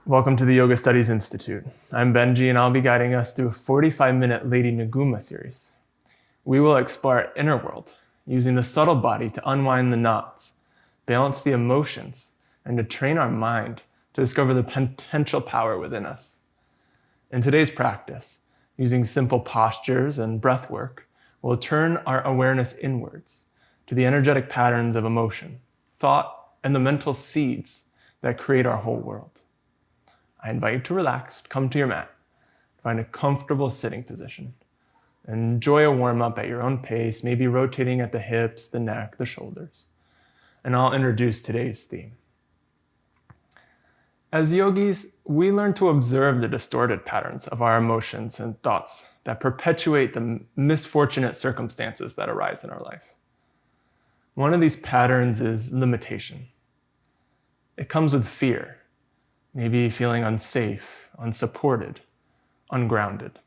Welcome to the Yoga Studies Institute. I'm Benji and I'll be guiding us through a 45-minute Lady Niguma series. We will explore our inner world, using the subtle body to unwind the knots, balance the emotions, and to train our mind to discover the potential power within us. In today's practice, using simple postures and breath work, we'll turn our awareness inwards to the energetic patterns of emotion, thought, and the mental seeds that create our whole world. I invite you to relax, come to your mat, find a comfortable sitting position. Enjoy a warm-up at your own pace, maybe rotating at the hips, the neck, the shoulders. And I'll introduce today's theme. As yogis, we learn to observe the distorted patterns of our emotions and thoughts that perpetuate the misfortunate circumstances that arise in our life. One of these patterns is limitation. It comes with fear. Maybe feeling unsafe, unsupported, ungrounded.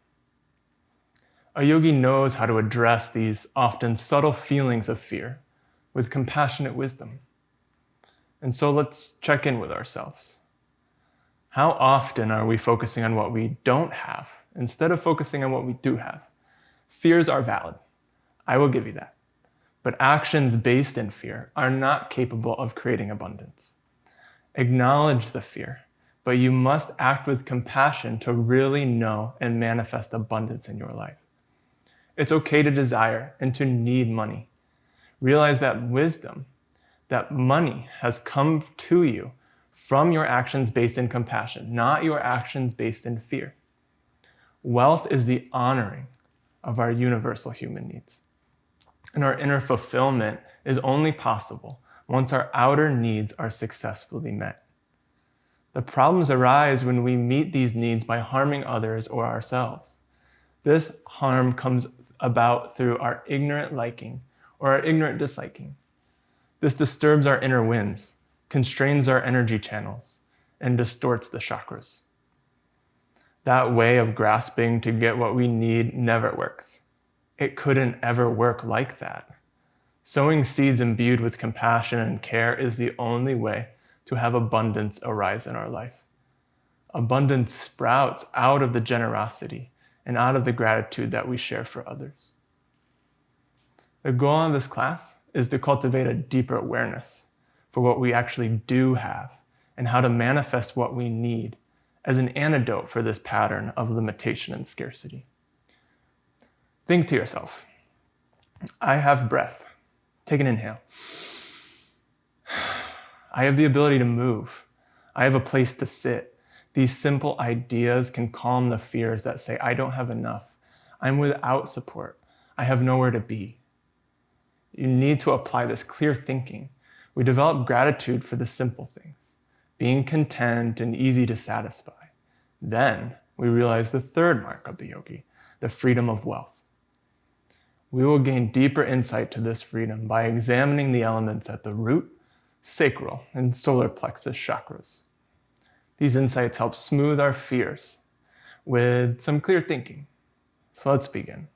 A yogi knows how to address these often subtle feelings of fear with compassionate wisdom. And so let's check in with ourselves. How often are we focusing on what we don't have instead of focusing on what we do have? Fears are valid. I will give you that. But actions based in fear are not capable of creating abundance. Acknowledge the fear. But you must act with compassion to really know and manifest abundance in your life. It's okay to desire and to need money. Realize that wisdom, that money has come to you from your actions based in compassion, not your actions based in fear. Wealth is the honoring of our universal human needs. And our inner fulfillment is only possible once our outer needs are successfully met. The problems arise when we meet these needs by harming others or ourselves. This harm comes about through our ignorant liking or our ignorant disliking. This disturbs our inner winds, constrains our energy channels, and distorts the chakras. That way of grasping to get what we need never works. It couldn't ever work like that. Sowing seeds imbued with compassion and care is the only way to have abundance arise in our life. Abundance sprouts out of the generosity and out of the gratitude that we share for others. The goal of this class is to cultivate a deeper awareness for what we actually do have and how to manifest what we need as an antidote for this pattern of limitation and scarcity. Think to yourself, I have breath. Take an inhale. I have the ability to move. I have a place to sit. These simple ideas can calm the fears that say, I don't have enough. I'm without support. I have nowhere to be. You need to apply this clear thinking. We develop gratitude for the simple things, being content and easy to satisfy. Then we realize the third mark of the yogi, the freedom of wealth. We will gain deeper insight to this freedom by examining the elements at the root, sacral, and solar plexus chakras. These insights help smooth our fears with some clear thinking. So let's begin.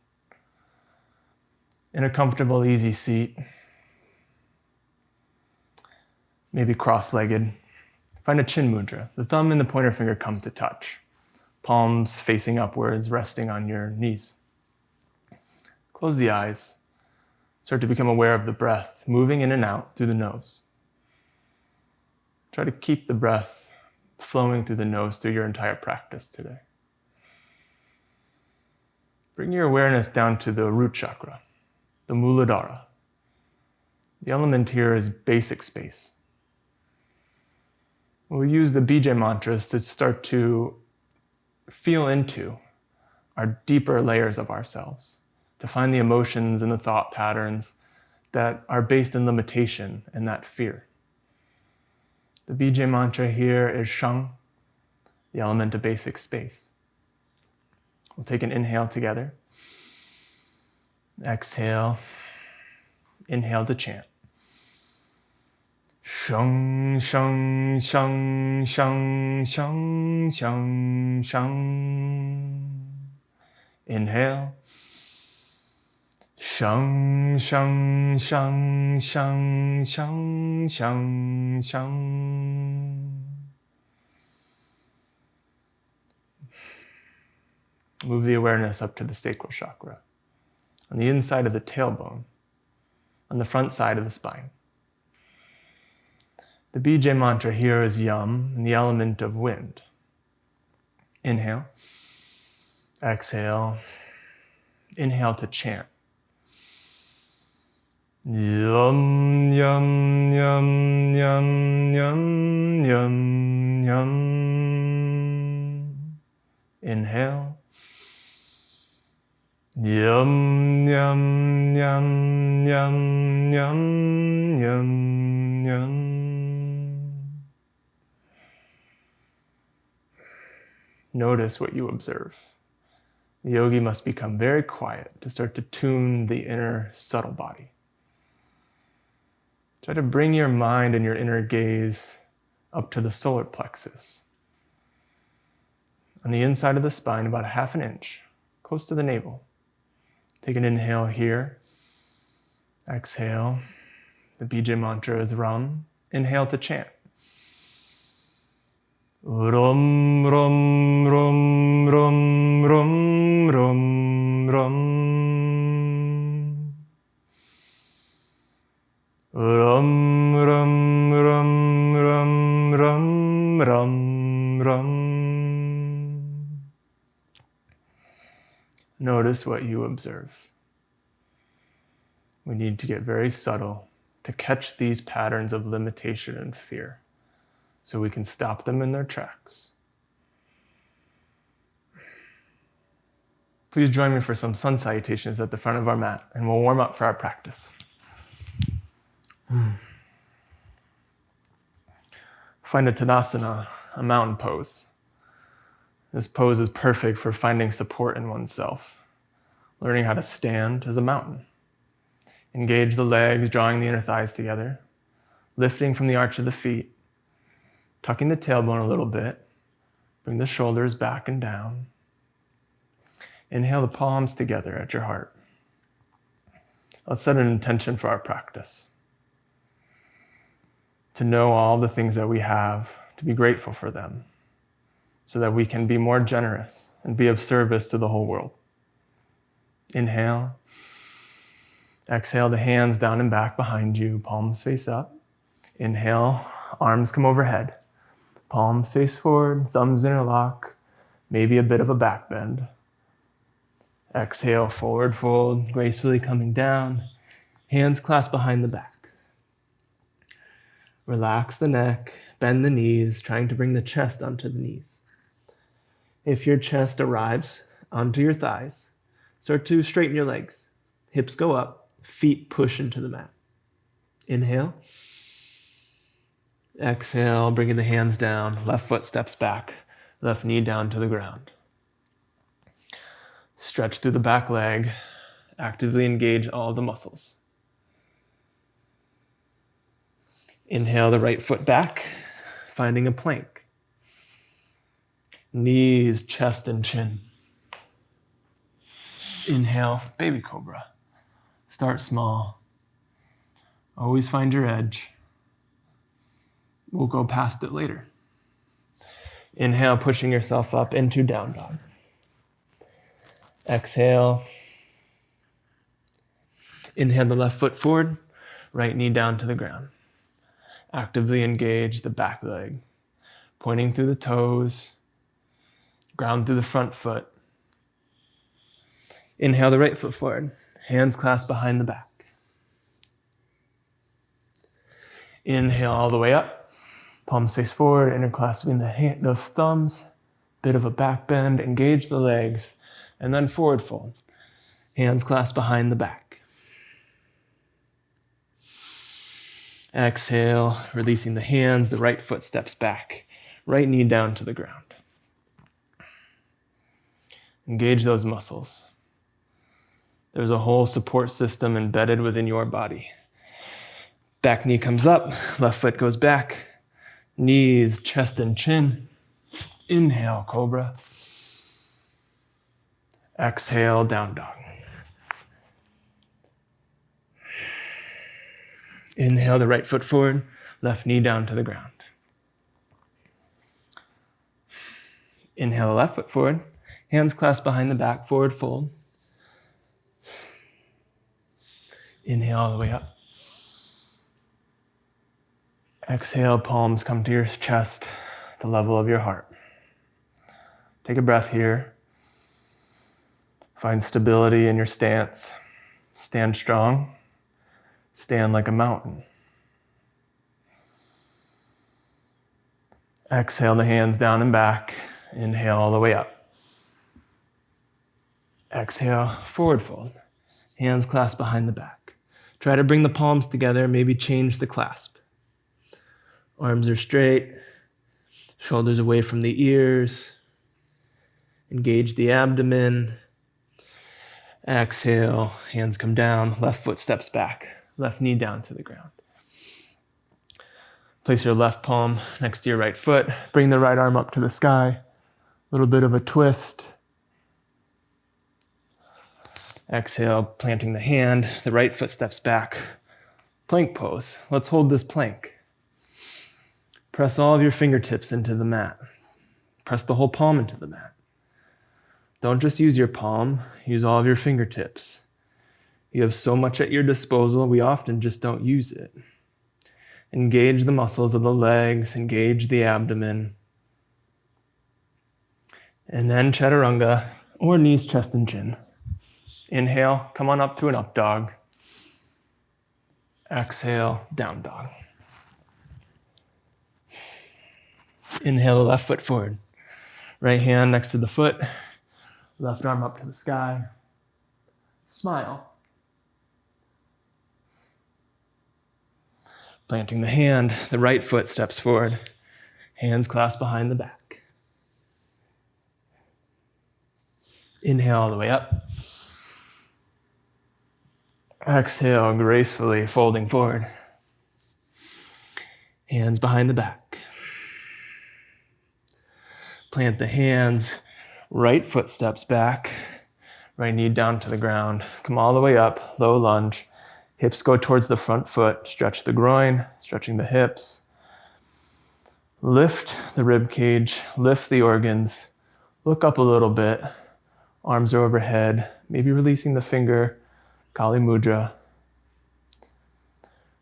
In a comfortable, easy seat, maybe cross-legged, find a chin mudra. The thumb and the pointer finger come to touch. Palms facing upwards, resting on your knees. Close the eyes. Start to become aware of the breath, moving in and out through the nose. Try to keep the breath flowing through the nose through your entire practice today. Bring your awareness down to the root chakra, the Muladhara. The element here is basic space. We'll use the bija mantras to start to feel into our deeper layers of ourselves, to find the emotions and the thought patterns that are based in limitation and that fear. The bija mantra here is Shang, the element of basic space. We'll take an inhale together. Exhale. Inhale to chant. Shang, shang, shang, shang, shang, shang, shang. Inhale. Shang, shang, shang, shang, shang, shang, shang. Move the awareness up to the sacral chakra, on the inside of the tailbone, on the front side of the spine. The BJ mantra here is Yum, and the element of wind. Inhale. Exhale. Inhale to chant. Yum, yum, yum, yum, yum, yum, yum. Inhale. Yum, yum, yum, yum, yum, yum, yum. Notice what you observe. The yogi must become very quiet to start to tune the inner subtle body. Try to bring your mind and your inner gaze up to the solar plexus. On the inside of the spine, about 1/2 inch, close to the navel. Take an inhale here. Exhale. The BJ mantra is Ram. Inhale to chant. Ram, ram, ram, ram, ram, ram, ram. Ram, ram, ram, ram, ram, ram, ram. Notice what you observe. We need to get very subtle to catch these patterns of limitation and fear, so we can stop them in their tracks. Please join me for some sun salutations at the front of our mat, and we'll warm up for our practice. Find a Tadasana, a mountain pose. This pose is perfect for finding support in oneself, learning how to stand as a mountain. Engage the legs, drawing the inner thighs together, lifting from the arch of the feet, tucking the tailbone a little bit, bring the shoulders back and down. Inhale the palms together at your heart. Let's set an intention for our practice. To know all the things that we have, to be grateful for them, so that we can be more generous and be of service to the whole world. Inhale. Exhale the hands down and back behind you, palms face up. Inhale, arms come overhead. Palms face forward, thumbs interlock, maybe a bit of a back bend. Exhale, forward fold, gracefully coming down. Hands clasped behind the back. Relax the neck, bend the knees, trying to bring the chest onto the knees. If your chest arrives onto your thighs, start to straighten your legs. Hips go up, feet push into the mat. Inhale. Exhale, bringing the hands down, left foot steps back, left knee down to the ground. Stretch through the back leg, actively engage all the muscles. Inhale the right foot back, finding a plank. Knees, chest, and chin. Inhale, baby cobra. Start small. Always find your edge. We'll go past it later. Inhale, pushing yourself up into down dog. Exhale. Inhale the left foot forward, right knee down to the ground. Actively engage the back leg, pointing through the toes, ground through the front foot. Inhale the right foot forward, hands clasped behind the back. Inhale all the way up, palms face forward, interclasping the thumbs, bit of a back bend, engage the legs, and then forward fold. Hands clasped behind the back. Exhale, releasing the hands, the right foot steps back, right knee down to the ground. Engage those muscles. There's a whole support system embedded within your body. Back knee comes up, left foot goes back, knees, chest, and chin. Inhale, cobra. Exhale, down dog. Inhale the right foot forward, left knee down to the ground. Inhale the left foot forward, Hands clasped behind the back, forward fold. Inhale all the way up. Exhale, palms come to your chest, the level of your heart. Take a breath here. Find stability in your stance. Stand strong. Stand like a mountain. Exhale the hands down and back. Inhale all the way up. Exhale, forward fold. Hands clasped behind the back. Try to bring the palms together, maybe change the clasp. Arms are straight, shoulders away from the ears. Engage the abdomen. Exhale, hands come down, left foot steps back, left knee down to the ground. Place your left palm next to your right foot. Bring the right arm up to the sky. A little bit of a twist. Exhale, planting the hand. The right foot steps back. Plank pose. Let's hold this plank. Press all of your fingertips into the mat. Press the whole palm into the mat. Don't just use your palm. Use all of your fingertips. You have so much at your disposal. We often just don't use it. Engage the muscles of the legs, engage the abdomen. And then chaturanga, or knees, chest, and chin. Inhale, come on up to an up dog. Exhale, down dog. Inhale, the left foot forward. Right hand next to the foot. Left arm up to the sky. Smile. Planting the hand, the right foot steps forward. Hands clasped behind the back. Inhale all the way up. Exhale, gracefully folding forward. Hands behind the back. Plant the hands, right foot steps back, right knee down to the ground. Come all the way up, low lunge. Hips go towards the front foot. Stretch the groin, stretching the hips. Lift the rib cage, lift the organs. Look up a little bit. Arms are overhead, maybe releasing the finger, Kali Mudra.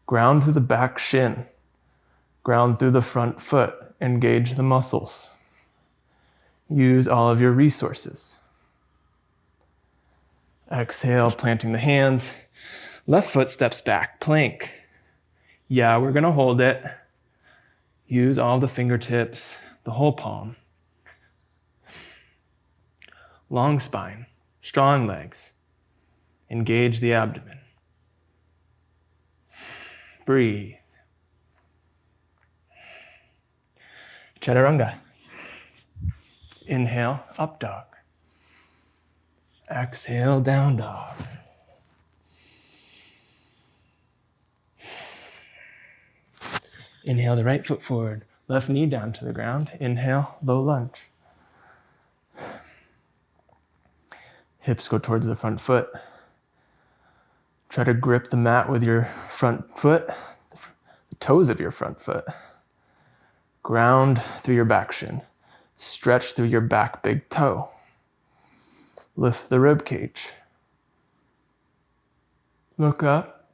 Ground through the back shin. Ground through the front foot. Engage the muscles. Use all of your resources. Exhale, planting the hands. Left foot steps back, plank. Yeah, we're gonna hold it. Use all the fingertips, the whole palm. Long spine, strong legs. Engage the abdomen. Breathe. Chaturanga. Inhale, up dog. Exhale, down dog. Inhale the right foot forward, left knee down to the ground. Inhale, low lunge. Hips go towards the front foot. Try to grip the mat with your front foot, the toes of your front foot. Ground through your back shin. Stretch through your back big toe. Lift the rib cage. Look up.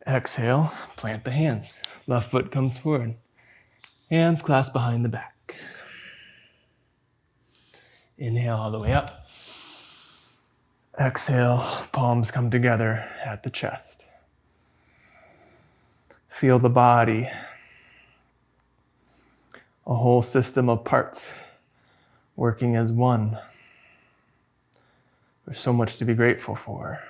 Exhale, plant the hands. Left foot comes forward. Hands clasped behind the back. Inhale all the way up. Exhale, palms come together at the chest. Feel the body. A whole system of parts working as one. There's so much to be grateful for.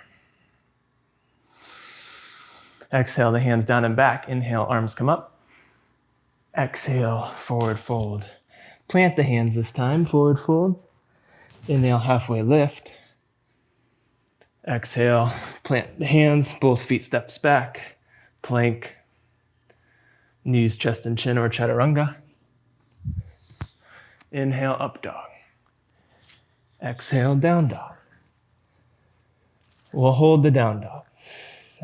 Exhale, the hands down and back. Inhale, arms come up. Exhale, forward fold. Plant the hands this time, forward fold. Inhale, halfway lift. Exhale, plant the hands, both feet steps back. Plank. Knees, chest, and chin, or chaturanga. Inhale, up dog. Exhale, down dog. We'll hold the down dog.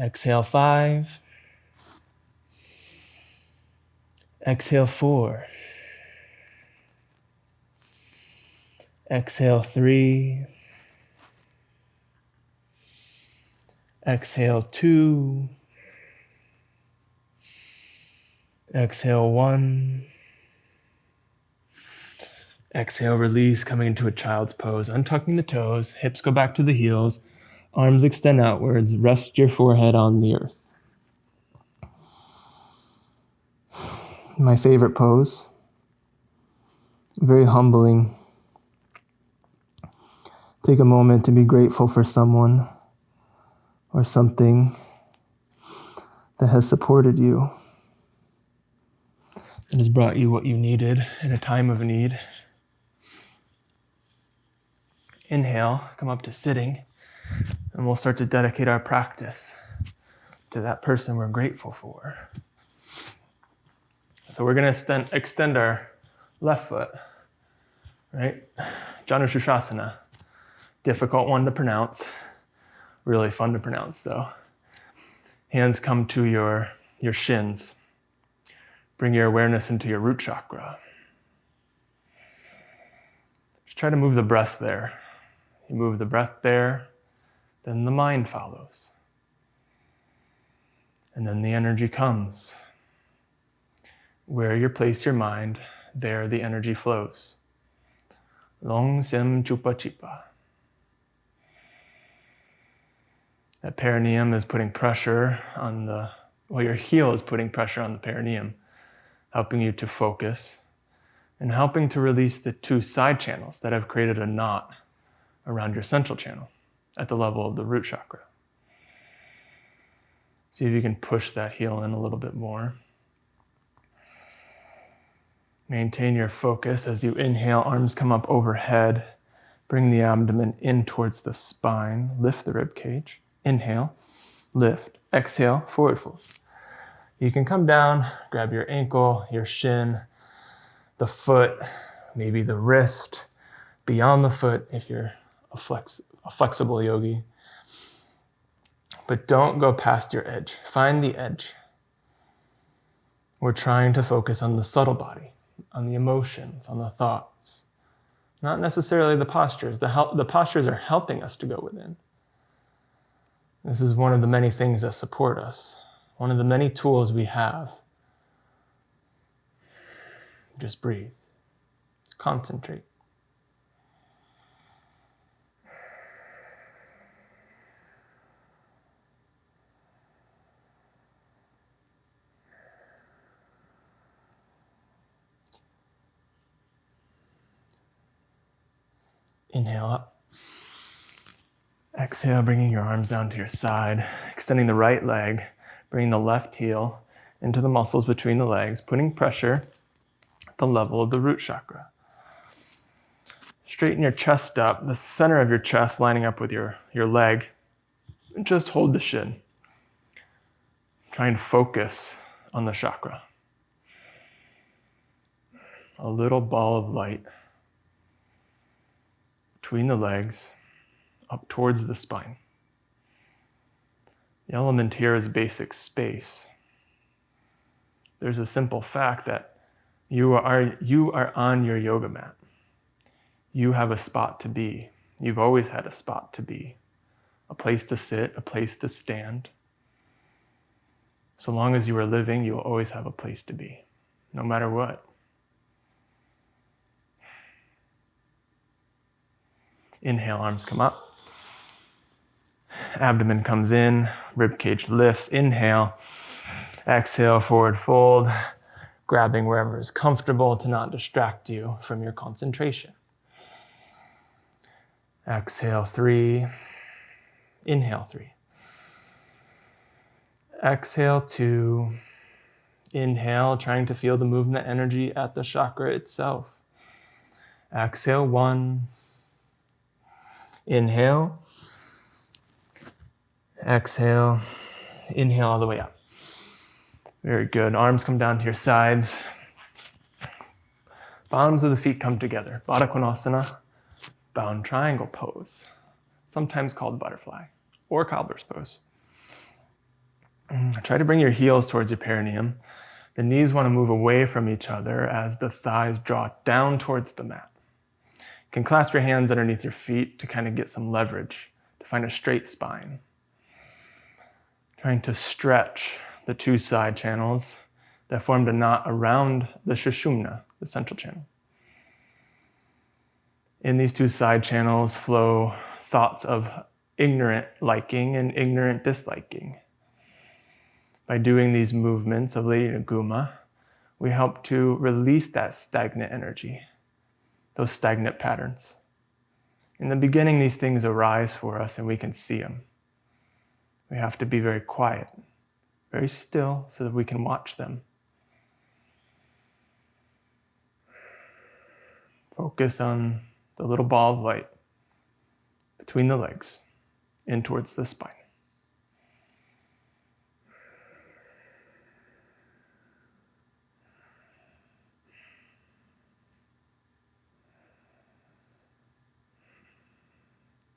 Exhale, 5. Exhale, 4. Exhale 3. Exhale 2. Exhale 1. Exhale, release, coming into a child's pose. Untucking the toes, hips go back to the heels, arms extend outwards, rest your forehead on the earth. My favorite pose. Very humbling. Take a moment to be grateful for someone or something that has supported you, that has brought you what you needed in a time of need. Inhale, come up to sitting, and we'll start to dedicate our practice to that person we're grateful for. So we're going to extend our left foot, right? Janushusasana, difficult one to pronounce, really fun to pronounce though. Hands come to your shins. Bring your awareness into your root chakra. Just try to move the breath there. You move the breath there, then the mind follows. And then the energy comes. Where you place your mind, there the energy flows. Long Sem Chupa Chipa. That perineum is putting pressure on your heel is putting pressure on the perineum, helping you to focus and helping to release the two side channels that have created a knot around your central channel at the level of the root chakra. See if you can push that heel in a little bit more. Maintain your focus as you inhale, arms come up overhead. Bring the abdomen in towards the spine. Lift the rib cage. Inhale, lift. Exhale, forward fold. You can come down, grab your ankle, your shin, the foot, maybe the wrist, beyond the foot if you're a flexible yogi. But don't go past your edge. Find the edge. We're trying to focus on the subtle body, on the emotions, on the thoughts. Not necessarily the postures. The postures are helping us to go within. This is one of the many things that support us. One of the many tools we have. Just breathe. Concentrate. Inhale up. Exhale, bringing your arms down to your side, extending the right leg, bringing the left heel into the muscles between the legs, putting pressure at the level of the root chakra. Straighten your chest up, the center of your chest lining up with your leg. And just hold the shin. Try and focus on the chakra. A little ball of light between the legs, up towards the spine. The element here is basic space. There's a simple fact that you are on your yoga mat. You have a spot to be. You've always had a spot to be. A place to sit, a place to stand. So long as you are living, you will always have a place to be, no matter what. Inhale, arms come up. Abdomen comes in, rib cage lifts. Inhale, exhale, forward fold, grabbing wherever is comfortable to not distract you from your concentration. Exhale 3, inhale 3. Exhale 2, inhale, trying to feel the movement energy at the chakra itself. Exhale 1, inhale. Exhale, inhale all the way up. Very good. Arms come down to your sides. Bottoms of the feet come together. Baddha Konasana, bound triangle pose, sometimes called butterfly or cobbler's pose. Try to bring your heels towards your perineum. The knees want to move away from each other as the thighs draw down towards the mat. You can clasp your hands underneath your feet to kind of get some leverage, to find a straight spine. Trying to stretch the two side channels that formed a knot around the Sushumna, the central channel. In these two side channels flow thoughts of ignorant liking and ignorant disliking. By doing these movements of Lady Niguma, we help to release that stagnant energy, those stagnant patterns. In the beginning, these things arise for us and we can see them. We have to be very quiet, very still, so that we can watch them. Focus on the little ball of light between the legs, in towards the spine.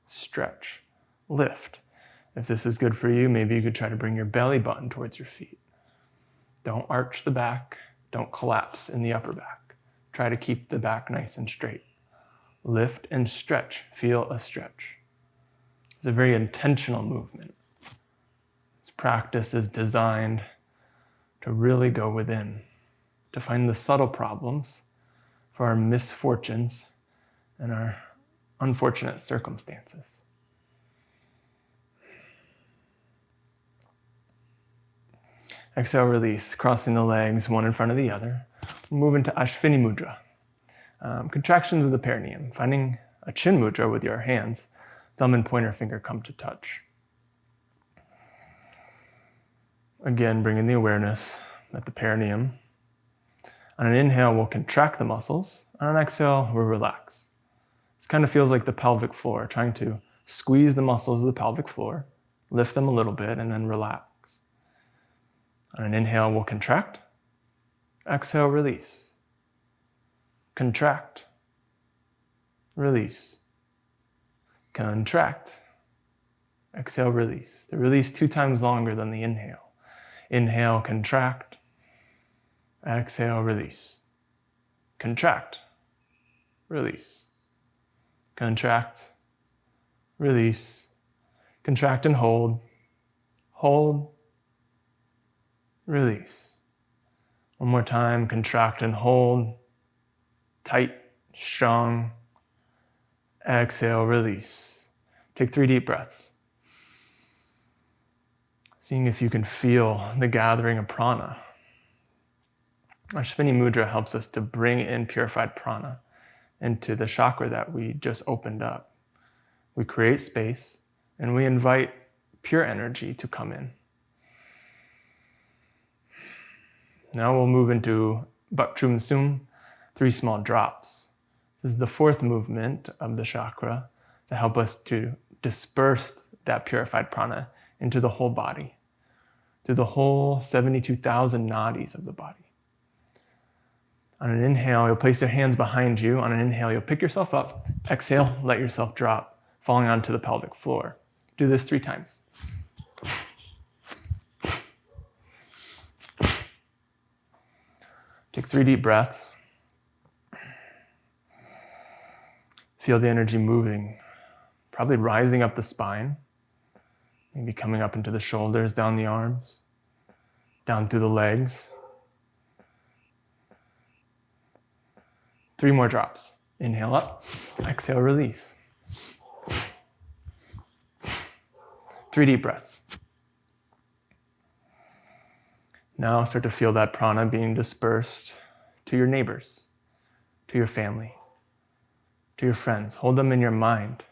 Stretch, lift. If this is good for you, maybe you could try to bring your belly button towards your feet. Don't arch the back, don't collapse in the upper back. Try to keep the back nice and straight. Lift and stretch, feel a stretch. It's a very intentional movement. This practice is designed to really go within, to find the subtle problems for our misfortunes and our unfortunate circumstances. Exhale, release, crossing the legs one in front of the other. Move into Ashwini Mudra. Contractions of the perineum, finding a chin mudra with your hands, thumb and pointer finger come to touch. Again, bringing the awareness at the perineum. On an inhale, we'll contract the muscles. On an exhale, we'll relax. This kind of feels like the pelvic floor, trying to squeeze the muscles of the pelvic floor, lift them a little bit, and then relax. On an inhale, we'll contract. Exhale, release. Contract. Release. Contract. Exhale, release. The release 2 times longer than the inhale. Inhale, contract. Exhale, release. Contract. Release. Contract. Release. Contract and hold. Hold. Release. One more time, contract and hold. Tight, strong. Exhale, release. Take 3 deep breaths. Seeing if you can feel the gathering of prana. Ashwini Mudra helps us to bring in purified prana into the chakra that we just opened up. We create space and we invite pure energy to come in. Now we'll move into Bakchum Sum, 3 small drops. This is the 4th movement of the chakra to help us to disperse that purified prana into the whole body, through the whole 72,000 nadis of the body. On an inhale, you'll place your hands behind you. On an inhale, you'll pick yourself up. Exhale, let yourself drop, falling onto the pelvic floor. Do this 3 times. Take 3 deep breaths. Feel the energy moving, probably rising up the spine, maybe coming up into the shoulders, down the arms, down through the legs. 3 more drops. Inhale up, exhale, release. 3 deep breaths. Now start to feel that prana being dispersed to your neighbors, to your family, to your friends. Hold them in your mind.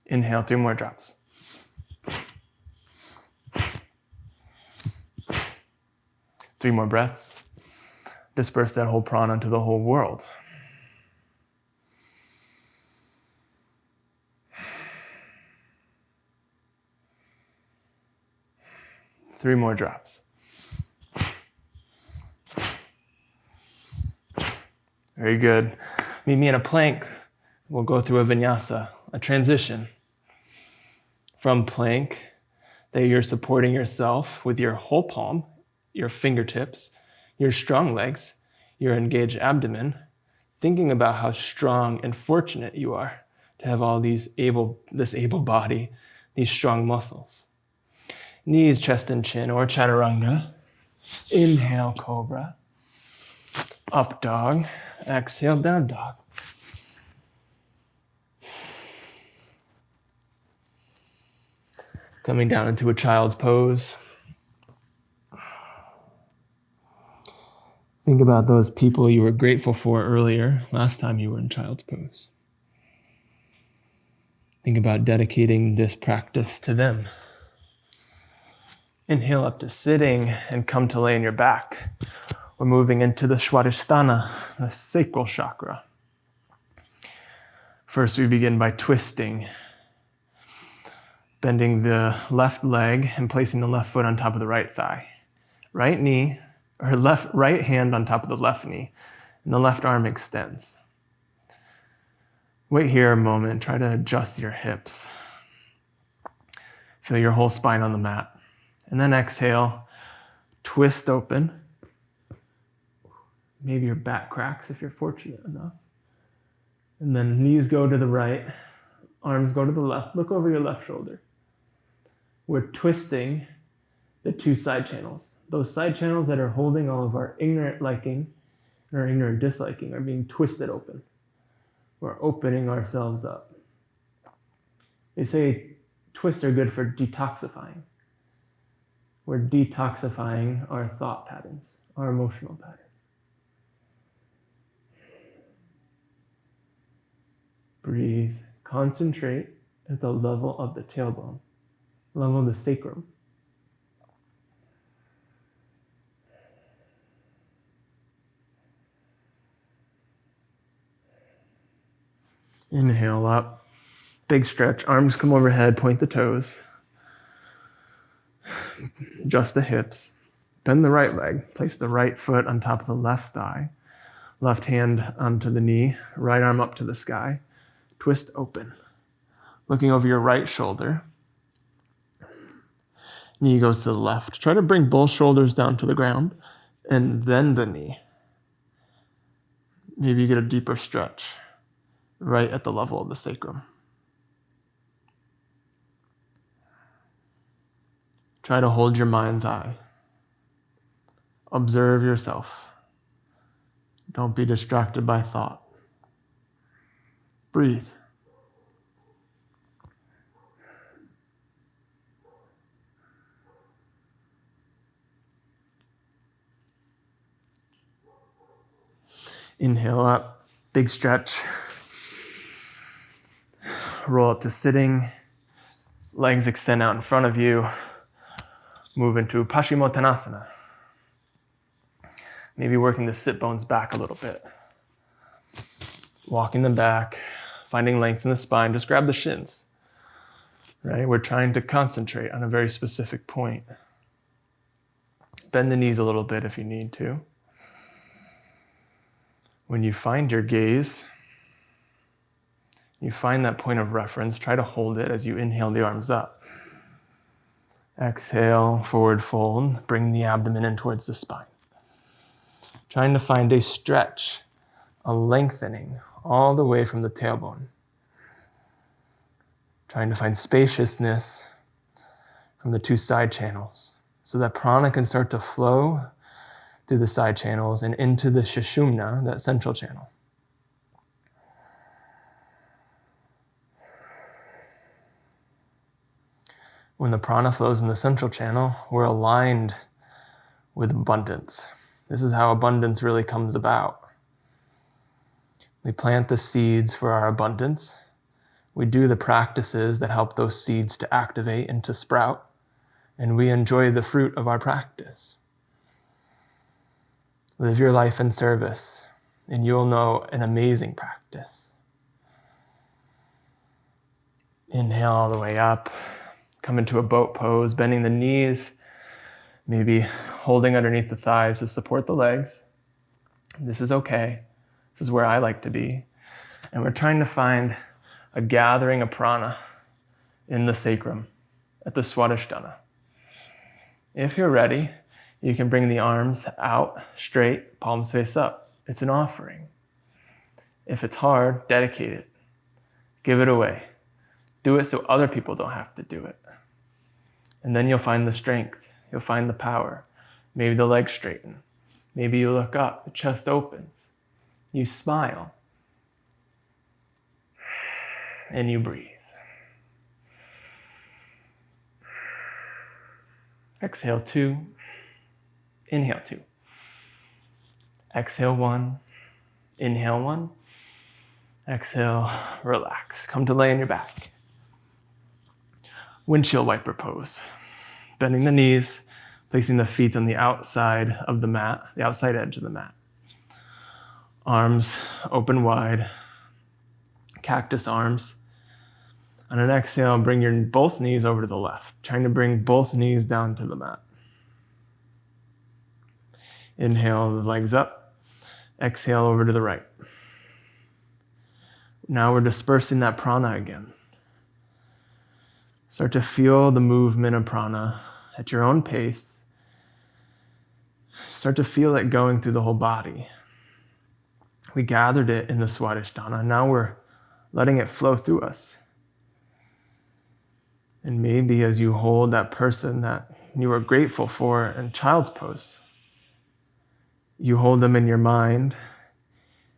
Inhale, 3 more drops. Three more breaths. Disperse that whole prana to the whole world. Three more drops. Very good. Meet me in a plank. We'll go through a vinyasa, a transition from plank that you're supporting yourself with your whole palm, your fingertips, your strong legs, your engaged abdomen, thinking about how strong and fortunate you are to have all this able body, these strong muscles. Knees, chest, and chin, or chaturanga. Inhale, cobra. Up dog. Exhale, down dog. Coming down into a child's pose. Think about those people you were grateful for earlier, last time you were in child's pose. Think about dedicating this practice to them. Inhale up to sitting and come to lay on your back. We're moving into the Swadhisthana, the sacral chakra. First, we begin by twisting, bending the left leg and placing the left foot on top of the right thigh. Right knee, or right hand on top of the left knee, and the left arm extends. Wait here a moment, try to adjust your hips. Feel your whole spine on the mat. And then exhale, twist open. Maybe your back cracks if you're fortunate enough. And then knees go to the right, arms go to the left. Look over your left shoulder. We're twisting the two side channels. Those side channels that are holding all of our ignorant liking and our ignorant disliking are being twisted open. We're opening ourselves up. They say twists are good for detoxifying. We're detoxifying our thought patterns, our emotional patterns. Breathe. Concentrate at the level of the tailbone, level of the sacrum. Inhale up. Big stretch. Arms come overhead. Point the toes. Adjust the hips. Bend the right leg. Place the right foot on top of the left thigh. Left hand onto the knee. Right arm up to the sky. Twist open. Looking over your right shoulder. Knee goes to the left. Try to bring both shoulders down to the ground and then the knee. Maybe you get a deeper stretch right at the level of the sacrum. Try to hold your mind's eye. Observe yourself. Don't be distracted by thought. Breathe. Inhale up, big stretch. Roll up to sitting. Legs extend out in front of you. Move into Paschimottanasana. Maybe working the sit bones back a little bit. Walking them back, finding length in the spine. Just grab the shins. Right? We're trying to concentrate on a very specific point. Bend the knees a little bit if you need to. When you find your gaze, you find that point of reference, try to hold it as you inhale the arms up. Exhale, forward fold, bring the abdomen in towards the spine. Trying to find a stretch, a lengthening all the way from the tailbone. Trying to find spaciousness from the two side channels so that prana can start to flow through the side channels and into the Sushumna, that central channel. When the prana flows in the central channel, we're aligned with abundance. This is how abundance really comes about. We plant the seeds for our abundance. We do the practices that help those seeds to activate and to sprout, and we enjoy the fruit of our practice. Live your life in service, and you'll know an amazing practice. Inhale all the way up. Come into a boat pose, bending the knees, maybe holding underneath the thighs to support the legs. This is okay. This is where I like to be. And we're trying to find a gathering of prana in the sacrum at the Swadhisthana. If you're ready, You can bring the arms out straight, palms face up. It's an offering. If it's hard, dedicate it. Give it away. Do it so other people don't have to do it. And then you'll find the strength. You'll find the power. Maybe the legs straighten. Maybe you look up, the chest opens. You smile. And you breathe. Exhale 2. Inhale 2. Exhale 1. Inhale 1. Exhale, relax. Come to lay on your back. Windshield wiper pose. Bending the knees, placing the feet on the outside of the mat, the outside edge of the mat. Arms open wide. Cactus arms. On an exhale, bring your both knees over to the left, trying to bring both knees down to the mat. Inhale, the legs up. Exhale over to the right. Now we're dispersing that prana again. Start to feel the movement of prana at your own pace. Start to feel it going through the whole body. We gathered it in the Swadhisthana. Now we're letting it flow through us. And maybe as you hold that person that you were grateful for in child's pose, you hold them in your mind,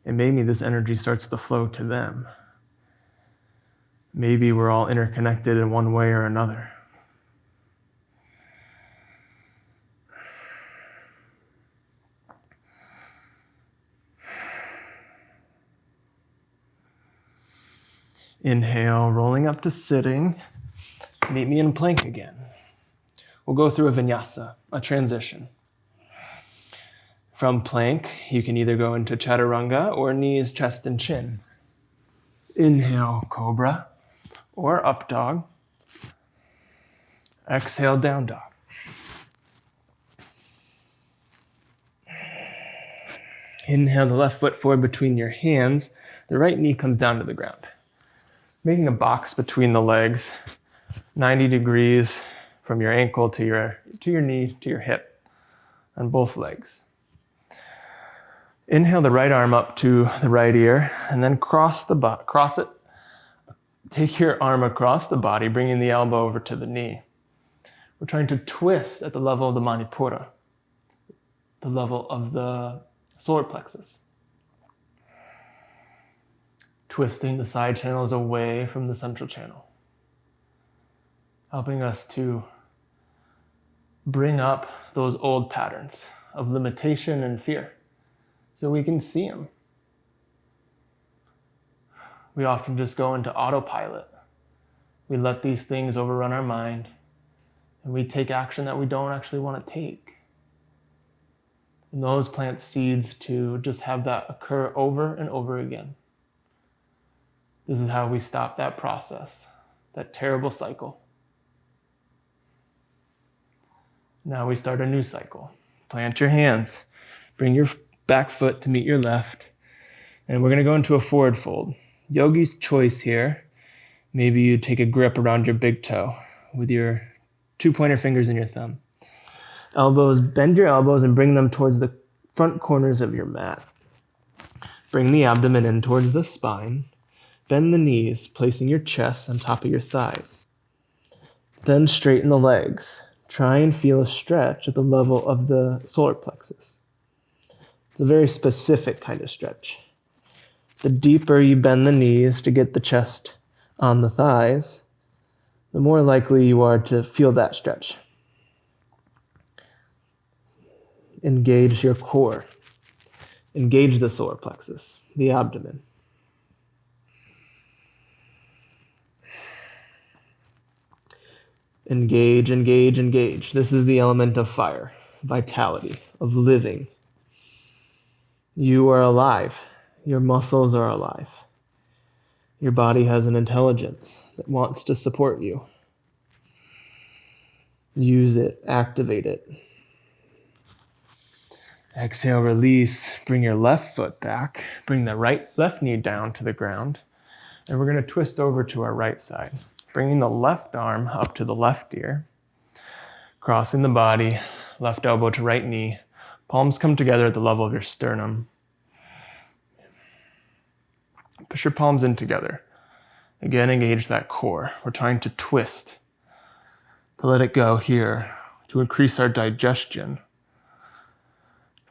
and maybe this energy starts to flow to them. Maybe we're all interconnected in one way or another. Inhale, rolling up to sitting. Meet me in plank again. We'll go through a vinyasa, a transition. From plank, you can either go into chaturanga or knees, chest, and chin. Inhale, cobra or up dog. Exhale, down dog. Inhale the left foot forward between your hands. The right knee comes down to the ground. Making a box between the legs, 90 degrees from your ankle to your knee to your hip on both legs. Inhale the right arm up to the right ear and then cross it. Take your arm across the body, bringing the elbow over to the knee. We're trying to twist at the level of the Manipura, the level of the solar plexus. Twisting the side channels away from the central channel. Helping us to bring up those old patterns of limitation and fear so we can see them. We often just go into autopilot. We let these things overrun our mind, and we take action that we don't actually want to take. And those plant seeds to just have that occur over and over again. This is how we stop that process, that terrible cycle. Now we start a new cycle. Plant your hands. Bring your back foot to meet your left. And we're going to go into a forward fold. Yogi's choice here. Maybe you take a grip around your big toe with your 2 pointer fingers and your thumb. Bend your elbows and bring them towards the front corners of your mat. Bring the abdomen in towards the spine. Bend the knees, placing your chest on top of your thighs. Then straighten the legs. Try and feel a stretch at the level of the solar plexus. It's a very specific kind of stretch. The deeper you bend the knees to get the chest on the thighs, the more likely you are to feel that stretch. Engage your core. Engage the solar plexus, the abdomen. Engage, engage, engage. This is the element of fire, vitality, of living. You are alive. Your muscles are alive. Your body has an intelligence that wants to support you. Use it, activate it. Exhale, release. Bring your left foot back. Bring the left knee down to the ground. And we're going to twist over to our right side. Bringing the left arm up to the left ear. Crossing the body, left elbow to right knee. Palms come together at the level of your sternum. Push your palms in together. Again, engage that core. We're trying to twist, to let it go here, to increase our digestion,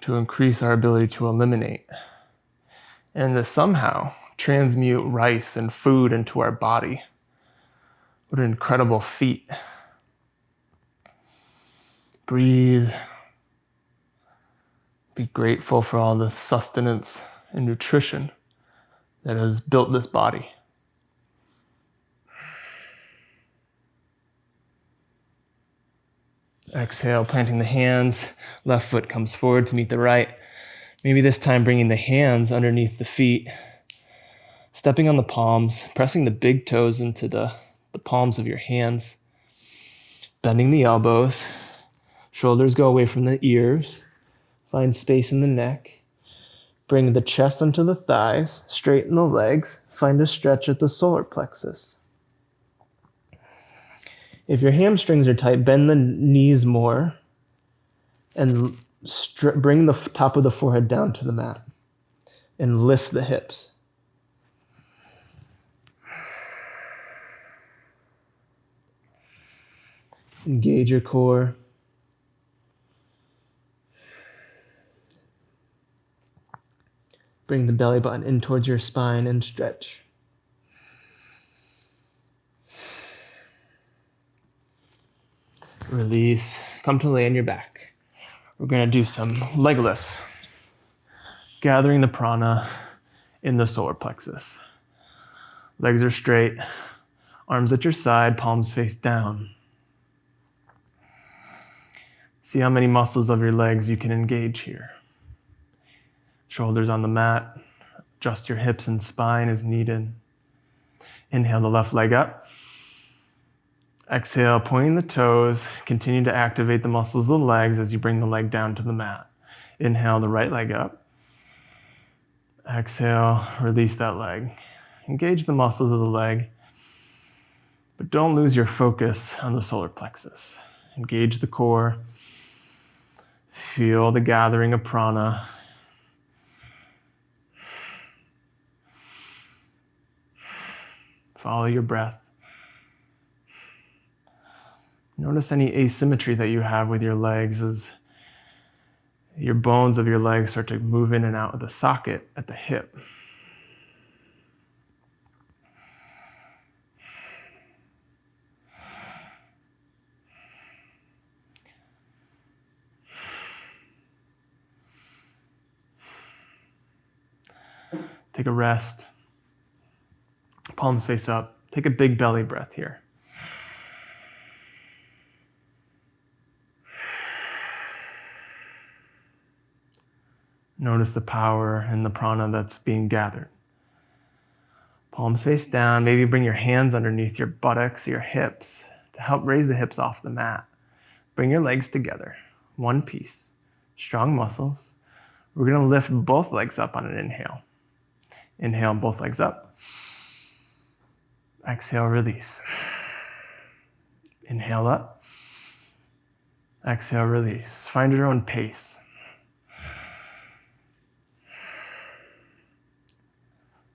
to increase our ability to eliminate, and to somehow transmute rice and food into our body. What an incredible feat. Breathe. Be grateful for all the sustenance and nutrition that has built this body. Exhale, planting the hands. Left foot comes forward to meet the right. Maybe this time bringing the hands underneath the feet. Stepping on the palms, pressing the big toes into the palms of your hands. Bending the elbows. Shoulders go away from the ears. Find space in the neck. Bring the chest onto the thighs. Straighten the legs. Find a stretch at the solar plexus. If your hamstrings are tight, bend the knees more and bring the top of the forehead down to the mat and lift the hips. Engage your core. Bring the belly button in towards your spine and stretch. Release. Come to lay on your back. We're going to do some leg lifts. Gathering the prana in the solar plexus. Legs are straight. Arms at your side, palms face down. See how many muscles of your legs you can engage here. Shoulders on the mat. Adjust your hips and spine as needed. Inhale the left leg up. Exhale, pointing the toes. Continue to activate the muscles of the legs as you bring the leg down to the mat. Inhale the right leg up. Exhale, release that leg. Engage the muscles of the leg, but don't lose your focus on the solar plexus. Engage the core. Feel the gathering of prana. Follow your breath. Notice any asymmetry that you have with your legs as your bones of your legs start to move in and out of the socket at the hip. Take a rest. Palms face up. Take a big belly breath here. Notice the power in the prana that's being gathered. Palms face down. Maybe bring your hands underneath your buttocks, your hips, to help raise the hips off the mat. Bring your legs together, one piece. Strong muscles. We're going to lift both legs up on an inhale. Inhale, both legs up. Exhale, release. Inhale up. Exhale, release. Find your own pace.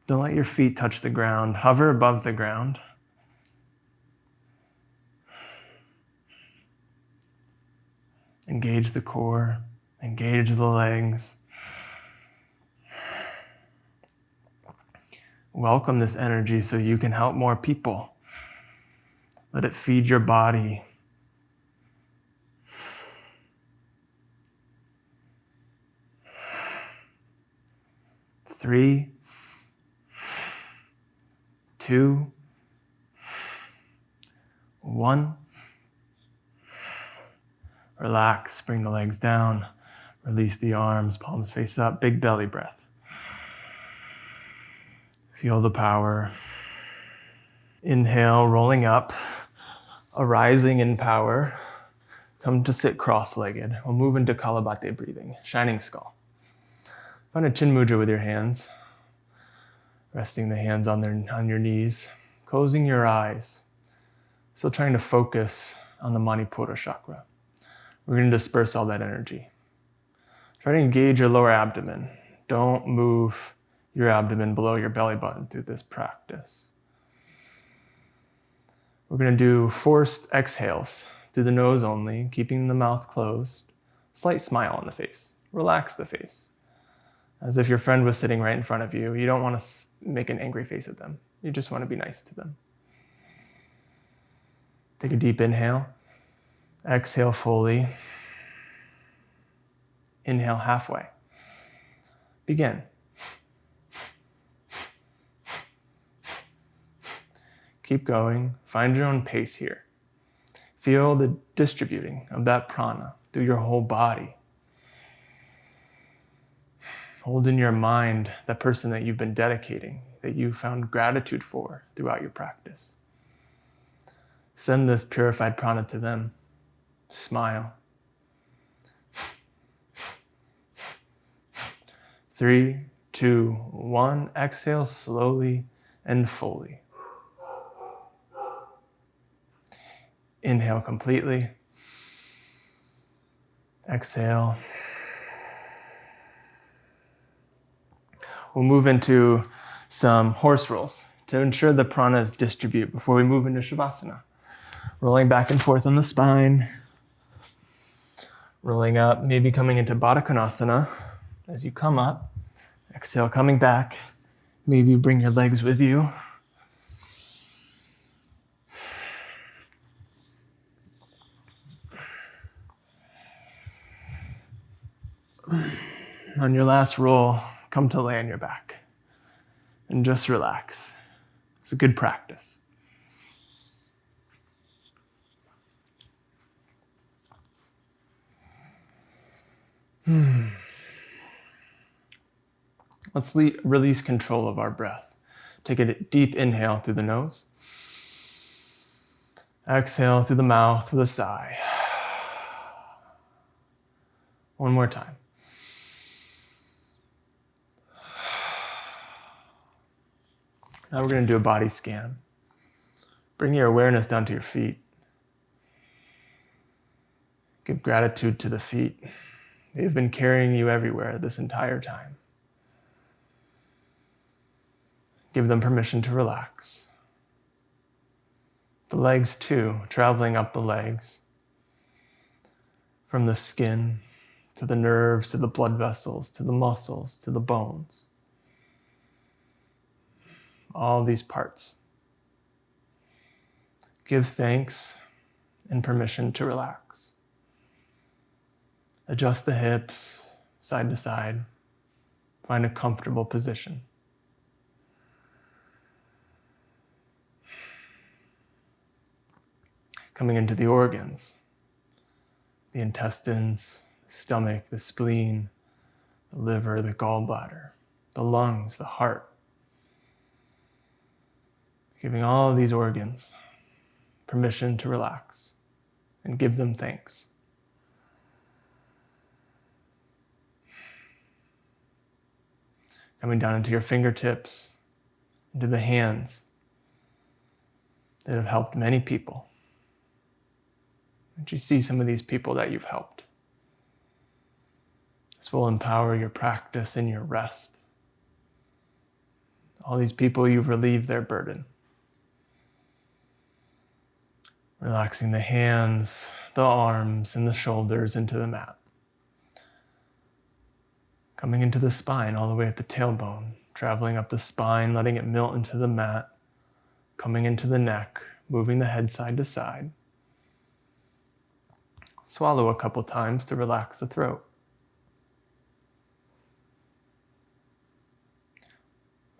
Don't let your feet touch the ground. Hover above the ground. Engage the core. Engage the legs. Welcome this energy so you can help more people. Let it feed your body. Three, 2, 1. Relax, bring the legs down. Release the arms, palms face up, big belly breath. Feel the power. Inhale, rolling up, arising in power. Come to sit cross-legged. We'll move into Kalabate breathing, shining skull. Find a chin mudra with your hands. Resting the hands on your knees. Closing your eyes. Still trying to focus on the Manipura chakra. We're going to disperse all that energy. Try to engage your lower abdomen. Don't move your abdomen below your belly button through this practice. We're going to do forced exhales through the nose only, keeping the mouth closed. Slight smile on the face. Relax the face. As if your friend was sitting right in front of you. You don't want to make an angry face at them. You just want to be nice to them. Take a deep inhale. Exhale fully. Inhale halfway. Begin. Keep going. Find your own pace here. Feel the distributing of that prana through your whole body. Hold in your mind that person that you've been dedicating, that you found gratitude for throughout your practice. Send this purified prana to them. Smile. 3, 2, 1. Exhale slowly and fully. Inhale completely. Exhale. We'll move into some horse rolls to ensure the prana is distributed before we move into Savasana. Rolling back and forth on the spine. Rolling up, maybe coming into Baddha Konasana. As you come up, exhale, coming back. Maybe bring your legs with you. On your last roll, come to lay on your back and just relax. It's a good practice. Let's release control of our breath. Take a deep inhale through the nose. Exhale through the mouth with a sigh. One more time. Now we're going to do a body scan. Bring your awareness down to your feet. Give gratitude to the feet. They've been carrying you everywhere this entire time. Give them permission to relax. The legs too, traveling up the legs. From the skin, to the nerves, to the blood vessels, to the muscles, to the bones. All these parts. Give thanks and permission to relax. Adjust the hips, side to side. Find a comfortable position. Coming into the organs, the intestines, the stomach, the spleen, the liver, the gallbladder, the lungs, the heart. Giving all of these organs permission to relax and give them thanks. Coming down into your fingertips, into the hands that have helped many people. And you see some of these people that you've helped. This will empower your practice and your rest. All these people, you've relieved their burden. Relaxing the hands, the arms, and the shoulders into the mat. Coming into the spine all the way at the tailbone, traveling up the spine, letting it melt into the mat, coming into the neck, moving the head side to side. Swallow a couple times to relax the throat.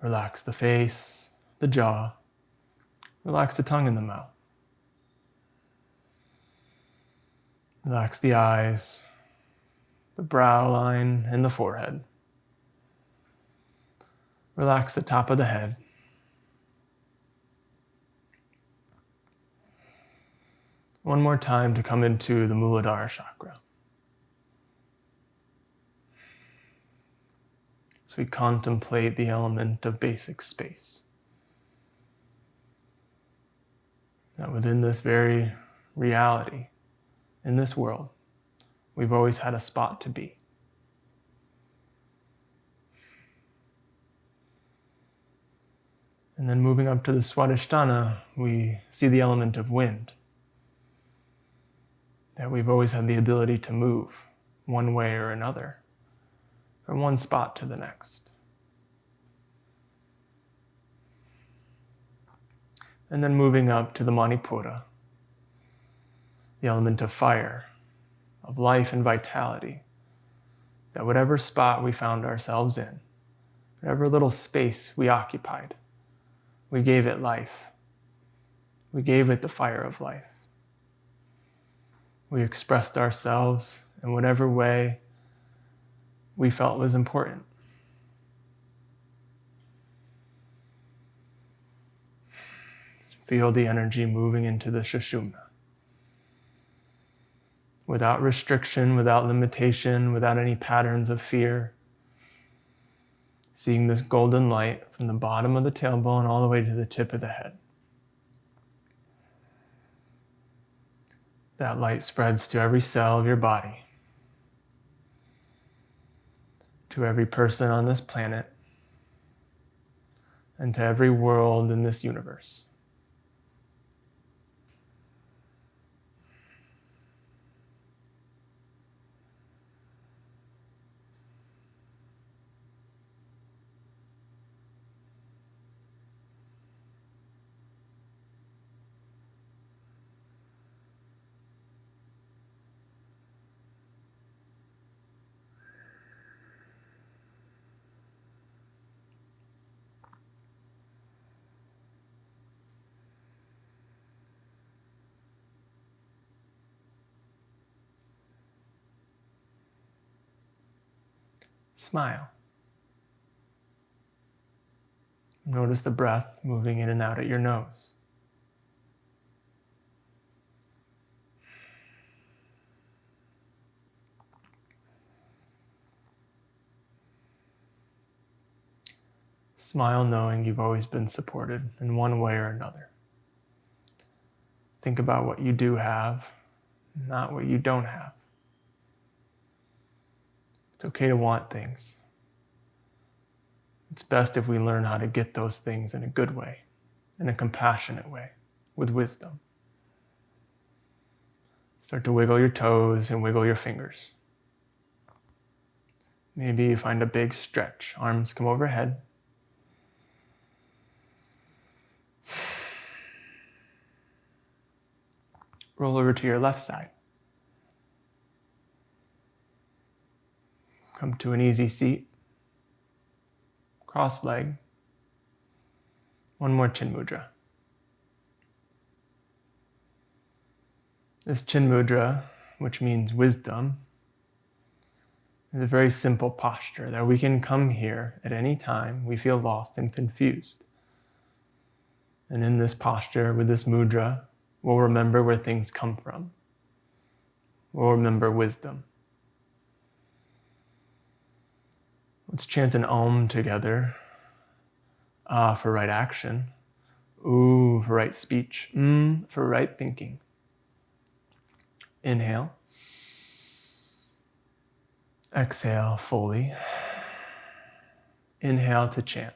Relax the face, the jaw. Relax the tongue in the mouth. Relax the eyes, the brow line, and the forehead. Relax the top of the head. One more time to come into the Muladhara chakra. So we contemplate the element of basic space. That within this very reality, in this world, We've always had a spot to be. And then moving up to the Swadhisthana, we see the element of wind. That we've always had the ability to move one way or another, from one spot to the next. And then moving up to the Manipura, the element of fire, of life and vitality, that whatever spot we found ourselves in, whatever little space we occupied, we gave it life. We gave it the fire of life. We expressed ourselves in whatever way we felt was important. Feel the energy moving into the Sushumna. Without restriction, without limitation, without any patterns of fear. Seeing this golden light from the bottom of the tailbone all the way to the tip of the head. That light spreads to every cell of your body, to every person on this planet, and to every world in this universe. Smile. Notice the breath moving in and out at your nose. Smile knowing you've always been supported in one way or another. Think about what you do have, not what you don't have. It's okay to want things. It's best if we learn how to get those things in a good way, in a compassionate way, with wisdom. Start to wiggle your toes and wiggle your fingers. Maybe you find a big stretch. Arms come overhead. Roll over to your left side. Come to an easy seat. Cross leg. One more chin mudra. This chin mudra, which means wisdom, is a very simple posture that we can come here at any time we feel lost and confused. And in this posture, with this mudra, we'll remember where things come from. We'll remember wisdom. Let's chant an Om together. Ah for right action. Ooh for right speech. For right thinking. Inhale. Exhale fully. Inhale to chant.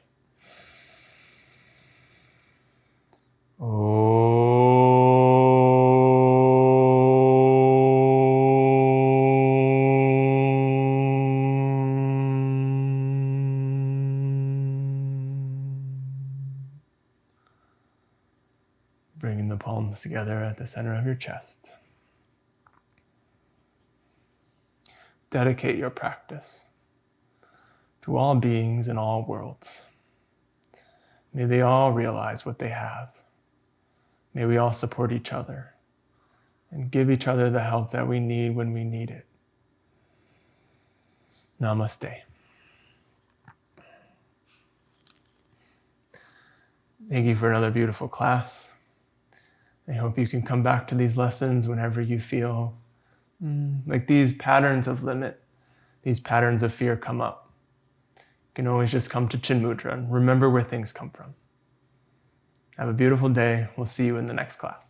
Bringing the palms together at the center of your chest. Dedicate your practice to all beings in all worlds. May they all realize what they have. May we all support each other and give each other the help that we need when we need it. Namaste. Thank you for another beautiful class. I hope you can come back to these lessons whenever you feel like these patterns of limit, these patterns of fear come up. You can always just come to Chin Mudra and remember where things come from. Have a beautiful day. We'll see you in the next class.